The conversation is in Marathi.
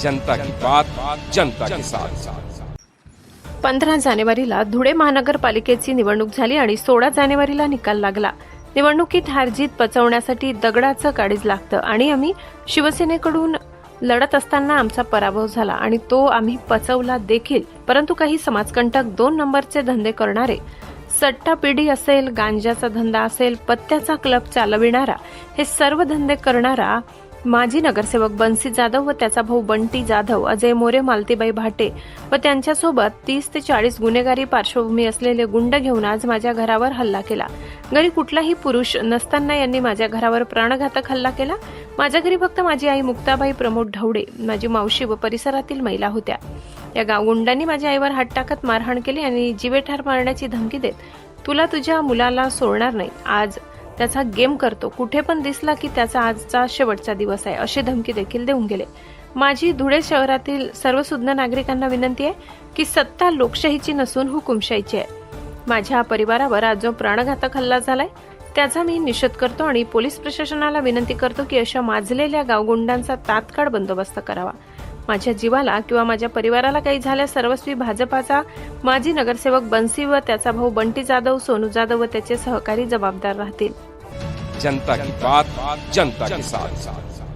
जनता की बात जनता के साथ। 15 जानेवारीला धुळे महानगरपालिकेची निवडणूक झाली आणि 16 जानेवारीला निकाल लागला। निवडणुकीत हारजीत पचवण्यासाठी दगडाचं काळीज लागतं आणि आम्ही शिवसेनेकडून लढत असताना आमचा पराभव झाला आणि तो आम्ही पचवला देखील। परंतु काही समाजकंटक 2 नंबरचे धंदे करणारे, सट्टा पिढी असेल, गांजाचा धंदा असेल, पत्त्याचा क्लब चालविणारा, हे सर्व धंदे करणारा माजी नगरसेवक बन्सी जाधव व त्याचा भाऊ बंटी जाधव, अजय मोरे, मालतीबाई भाटे व त्यांच्यासोबत 30 ते 40 गुन्हेगारी पार्श्वभूमी असलेले गुंड घेऊन आज माझ्या घरावर हल्ला केला। घरी कुठलाही पुरुष नसताना यांनी माझ्या घरावर प्राणघातक हल्ला केला। माझ्या घरी फक्त माझी आई मुक्ताबाई प्रमोद ढवळे, माझी मावशी व परिसरातील महिला होत्या। या गावगुंडांनी माझ्या आईवर हात टाकत मारहाण केली आणि जीवेठार मारण्याची धमकी देत, तुला तुझ्या मुलाला सोडणार नाही, आज त्याचा गेम करतो, कुठे पण दिसला की त्याचा आजचा शेवटचा दिवस आहे, अशी धमकी देखील देऊन गेले। माझी धुळे शहरातील सर्व सुज्ञ नागरिकांना विनंती आहे की सत्ता लोकशाहीची नसून हुकुमशाहीची आहे। माझ्या परिवारावर आज जो प्राणघातक हल्ला झालाय त्याचा मी निषेध करतो आणि पोलीस प्रशासनाला विनंती करतो की अशा माजलेल्या गावगुंडांचा तात्काळ बंदोबस्त करावा। माझ्या जीवाला किंवा माझ्या परिवाराला काही झाल्यास सर्वस्वी भाजपाचा माजी नगरसेवक बन्सी व त्याचा भाऊ बंटी जाधव, सोनू जाधव व त्याचे सहकारी जबाबदार राहतील। जनता की बात जनता के साथ।